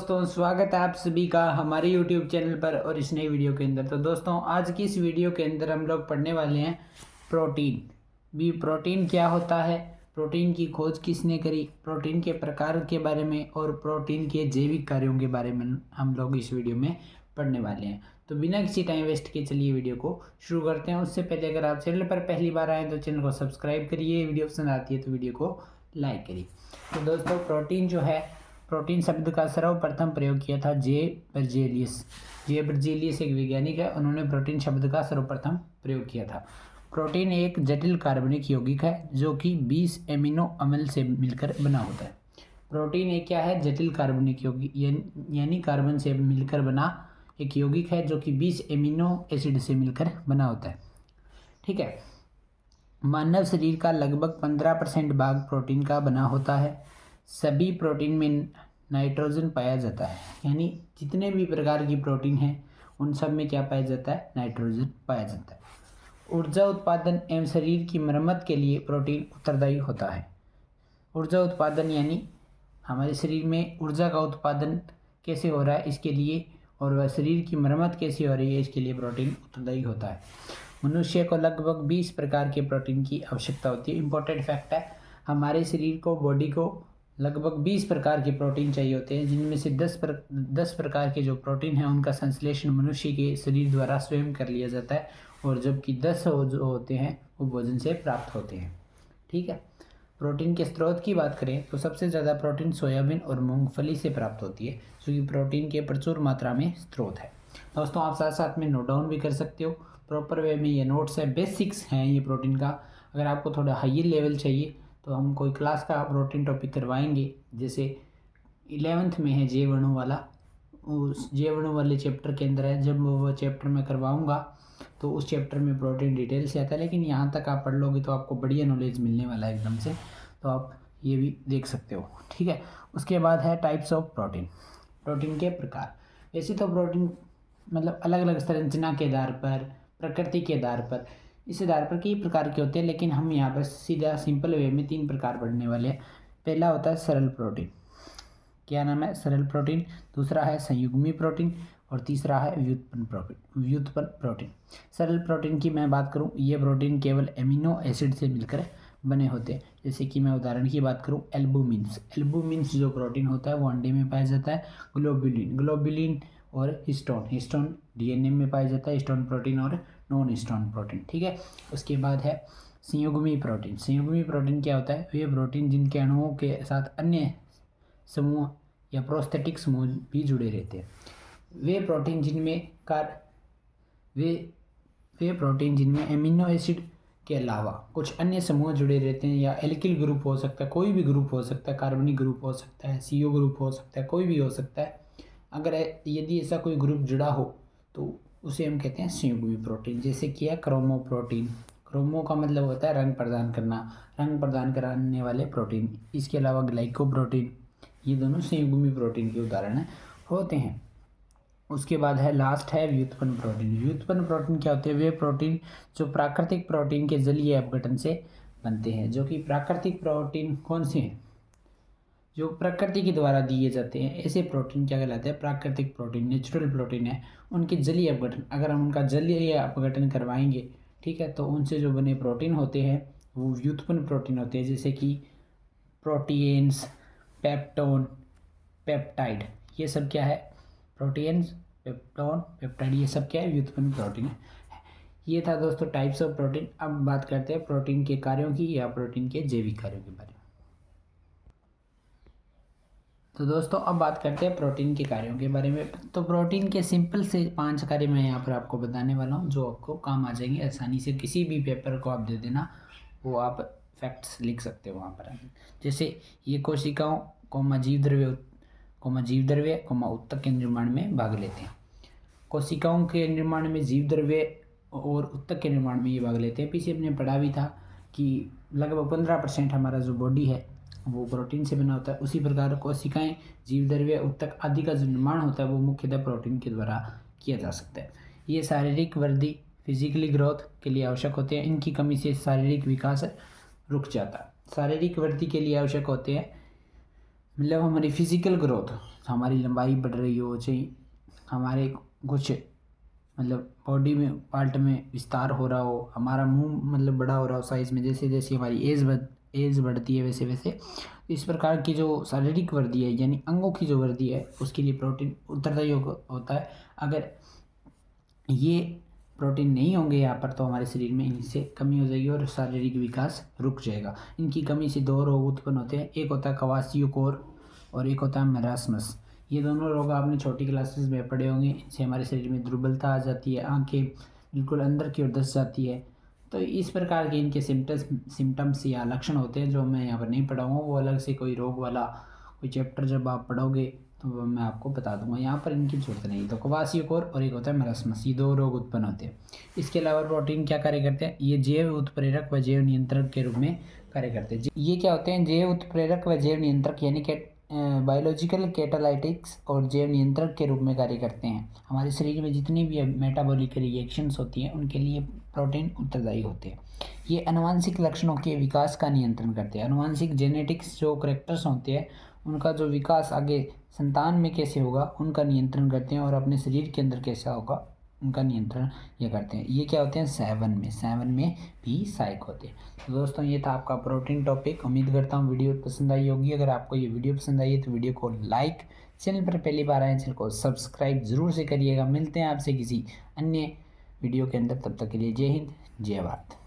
दोस्तों, स्वागत है आप सभी का हमारे YouTube चैनल पर और इस नई वीडियो के अंदर। तो दोस्तों, आज की इस वीडियो के अंदर हम लोग पढ़ने वाले हैं प्रोटीन क्या होता है, प्रोटीन की खोज किसने करी, प्रोटीन के प्रकार के बारे में और प्रोटीन के जैविक कार्यों के बारे में हम लोग इस वीडियो में पढ़ने वाले हैं। तो बिना किसी टाइम वेस्ट के चलिए वीडियो को शुरू करते हैं। उससे पहले अगर आप चैनल पर पहली बार आए तो चैनल को सब्सक्राइब करिए, वीडियो पसंद आती है तो वीडियो को लाइक करिए। तो दोस्तों, प्रोटीन शब्द का सर्वप्रथम प्रयोग किया था जे बर्जेलियस एक वैज्ञानिक है, उन्होंने प्रोटीन शब्द का सर्वप्रथम प्रयोग किया था। प्रोटीन एक जटिल कार्बनिक यौगिक है जो कि 20 एमिनो अम्ल से मिलकर बना होता है। प्रोटीन एक क्या है? जटिल कार्बनिक यौगिक यानी कार्बन से मिलकर बना एक यौगिक है जो कि 20 एमिनो एसिड से मिलकर बना होता है। ठीक है। मानव शरीर का लगभग 15% भाग प्रोटीन का बना होता है। सभी प्रोटीन में नाइट्रोजन पाया जाता है, यानी जितने भी प्रकार की प्रोटीन हैं उन सब में क्या पाया जाता है? नाइट्रोजन पाया जाता है। ऊर्जा उत्पादन एवं शरीर की मरम्मत के लिए प्रोटीन उत्तरदायी होता है। ऊर्जा उत्पादन यानी हमारे शरीर में ऊर्जा का उत्पादन कैसे हो रहा है इसके लिए, और वह शरीर की मरम्मत कैसे हो रही है इसके लिए प्रोटीन उत्तरदायी होता है। मनुष्य को लगभग 20 प्रकार के प्रोटीन की आवश्यकता होती है। इंपॉर्टेंट फैक्ट है, हमारे शरीर को, बॉडी को लगभग 20 प्रकार के प्रोटीन चाहिए होते हैं, जिनमें से 10 प्रकार के जो प्रोटीन हैं उनका संश्लेषण मनुष्य के शरीर द्वारा स्वयं कर लिया जाता है, और जबकि 10 जो होते हैं वो भोजन से प्राप्त होते हैं। ठीक है। प्रोटीन के स्रोत की बात करें तो सबसे ज़्यादा प्रोटीन सोयाबीन और मूंगफली से प्राप्त होती है, जो कि प्रोटीन के प्रचुर मात्रा में स्रोत है। दोस्तों, आप साथ साथ में नोट डाउन भी कर सकते हो, प्रॉपर वे में ये नोट्स है, बेसिक्स हैं ये प्रोटीन का। अगर आपको थोड़ा हायर लेवल चाहिए तो हम कोई क्लास का प्रोटीन टॉपिक करवाएंगे, जैसे 11th में है जे अणु वाला, उस जे अणु वाले चैप्टर के अंदर है। जब वो चैप्टर मैं करवाऊंगा तो उस चैप्टर में प्रोटीन डिटेल से आता है, लेकिन यहाँ तक आप पढ़ लोगे तो आपको बढ़िया नॉलेज मिलने वाला है एकदम से, तो आप ये भी देख सकते हो। ठीक है। उसके बाद है टाइप्स ऑफ प्रोटीन के प्रकार। वैसे तो प्रोटीन मतलब अलग अलग संरचना के आधार पर, प्रकृति के आधार पर, इस आधार पर कई प्रकार के होते हैं, लेकिन हम यहाँ पर सीधा सिंपल वे में 3 प्रकार पढ़ने वाले हैं। पहला होता है सरल प्रोटीन। क्या नाम है? सरल प्रोटीन। दूसरा है संयुग्मी प्रोटीन और तीसरा है व्युत्पन्न प्रोटीन। सरल प्रोटीन की मैं बात करूँ, ये प्रोटीन केवल एमिनो एसिड से मिलकर बने होते हैं। जैसे कि मैं उदाहरण की बात करूँ, एल्बुमिन्स जो प्रोटीन होता है वो अंडे में पाया जाता है। ग्लोबुलिन और हिस्टोन डीएनए में पाया जाता है, हिस्टोन प्रोटीन और नॉन हिस्टोन प्रोटीन। ठीक है। उसके बाद है संयुग्मी प्रोटीन क्या होता है? वे प्रोटीन जिनके अणुओं के साथ अन्य समूह या प्रोस्थेटिक समूह भी जुड़े रहते हैं। वे प्रोटीन जिनमें एमिनो एसिड के अलावा कुछ अन्य समूह जुड़े रहते हैं, या एल्किल ग्रुप हो सकता है, कोई भी ग्रुप हो सकता है, कार्बनिक ग्रुप हो सकता है, CO ग्रुप हो सकता है, कोई भी हो सकता है। अगर यदि ऐसा कोई ग्रुप जुड़ा हो तो उसे हम कहते हैं संयुग्मी प्रोटीन। जैसे कि है क्रोमो प्रोटीन। क्रोमो का मतलब होता है रंग प्रदान करना, रंग प्रदान कराने वाले प्रोटीन। इसके अलावा ग्लाइकोप्रोटीन, ये दोनों संयुग्मी प्रोटीन के उदाहरण होते हैं। उसके बाद है लास्ट है व्युत्पन्न प्रोटीन क्या होते हैं? वे प्रोटीन जो प्राकृतिक प्रोटीन के जलीय अपघटन से बनते हैं। जो कि प्राकृतिक प्रोटीन कौन से हैं? जो प्रकृति के द्वारा दिए जाते हैं, ऐसे प्रोटीन क्या कहलाते हैं? प्राकृतिक प्रोटीन, नेचुरल प्रोटीन है। उनके जलीय अपघटन, अगर हम उनका जलीय अपघटन करवाएंगे, ठीक है, तो उनसे जो बने प्रोटीन होते हैं वो व्युत्पन्न प्रोटीन होते हैं। जैसे कि प्रोटीन्स, पेप्टोन, पेप्टाइड, ये सब क्या है? प्रोटीन्स, पेप्टोन, पेप्टाइड, ये सब क्या है? व्युत्पन्न प्रोटीन है। ये था दोस्तों टाइप्स ऑफ प्रोटीन। अब बात करते हैं प्रोटीन के कार्यों की, या प्रोटीन के जैविक कार्यों के बारे में। तो दोस्तों, अब बात करते हैं प्रोटीन के कार्यों के बारे में। तो प्रोटीन के सिंपल से 5 कार्य मैं यहाँ पर आपको बताने वाला हूँ, जो आपको काम आ जाएंगे आसानी से। किसी भी पेपर को आप दे देना, वो आप फैक्ट्स लिख सकते हो वहाँ पर। जैसे ये कोशिकाओं जीव द्रव्य ऊतक के निर्माण में भाग लेते हैं। कोशिकाओं के निर्माण में जीव द्रव्य और ऊतक के निर्माण में ये भाग लेते हैं। पीछे हमने पढ़ा भी था कि लगभग 15% हमारा जो बॉडी है वो प्रोटीन से बना होता है। उसी प्रकार कोशिकाएं, जीव द्रव्य, ऊतक आदि का जो निर्माण होता है वो मुख्यतः प्रोटीन के द्वारा किया जा सकता है। ये शारीरिक वृद्धि, फिजिकली ग्रोथ के लिए आवश्यक होते हैं। इनकी कमी से शारीरिक विकास रुक जाता है। शारीरिक वृद्धि के लिए आवश्यक होते हैं मतलब हमारी फिजिकल ग्रोथ, हमारी लंबाई बढ़ रही हो, चाहे हमारे कुछ मतलब बॉडी में पार्ट में विस्तार हो रहा हो, हमारा मुंह मतलब बड़ा हो रहा हो साइज़ में, जैसे जैसे हमारी एज बढ़ती है वैसे वैसे इस प्रकार की जो शारीरिक वृद्धि है यानी अंगों की जो वृद्धि है उसके लिए प्रोटीन उत्तरदायी होता है। अगर ये प्रोटीन नहीं होंगे यहाँ पर तो हमारे शरीर में इनसे कमी हो जाएगी और शारीरिक विकास रुक जाएगा। इनकी कमी से दो रोग उत्पन्न होते हैं, एक होता है क्वाशियोकोर और एक होता है मेरास्मस। ये दोनों रोग आपने छोटी क्लासेस में पढ़े होंगे। इनसे हमारे शरीर में दुर्बलता आ जाती है, आंखें बिल्कुल अंदर की ओर धंस जाती है। तो इस प्रकार के इनके सिम्टम्स या लक्षण होते हैं जो मैं यहाँ पर नहीं पढ़ाऊँगा, वो अलग से कोई रोग वाला कोई चैप्टर जब आप पढ़ोगे तो वो मैं आपको बता दूंगा, यहाँ पर इनकी जरूरत नहीं। तो क्वाशियोकोर और एक होता है मेरास्मस, ये दो रोग उत्पन्न होते हैं। इसके अलावा प्रोटीन क्या कार्य करते हैं, ये जैव उत्प्रेरक व जैव नियंत्रक के रूप में कार्य करते हैं। ये क्या होते हैं, जैव उत्प्रेरक व जैव नियंत्रक यानी कि बायोलॉजिकल कैटालाइटिक्स और जैव नियंत्रक के रूप में कार्य करते हैं। हमारे शरीर में जितनी भी मेटाबॉलिक रिएक्शंस होती हैं उनके लिए प्रोटीन उत्तरदायी होते हैं। ये आनुवंशिक लक्षणों के विकास का नियंत्रण करते हैं। आनुवंशिक जेनेटिक्स जो करेक्टर्स होते हैं उनका जो विकास आगे संतान में कैसे होगा उनका नियंत्रण करते हैं, और अपने शरीर के अंदर कैसा होगा उनका नियंत्रण ये करते हैं। ये क्या होते हैं, सेवन में भी सहायक होते हैं। तो दोस्तों ये था आपका प्रोटीन टॉपिक। उम्मीद करता हूँ वीडियो पसंद आई होगी। अगर आपको ये वीडियो पसंद आई है तो वीडियो को लाइक, चैनल पर पहली बार आए चैनल को सब्सक्राइब जरूर से करिएगा। मिलते हैं आपसे किसी अन्य वीडियो के अंदर, तब तक के लिए जय हिंद जय भारत।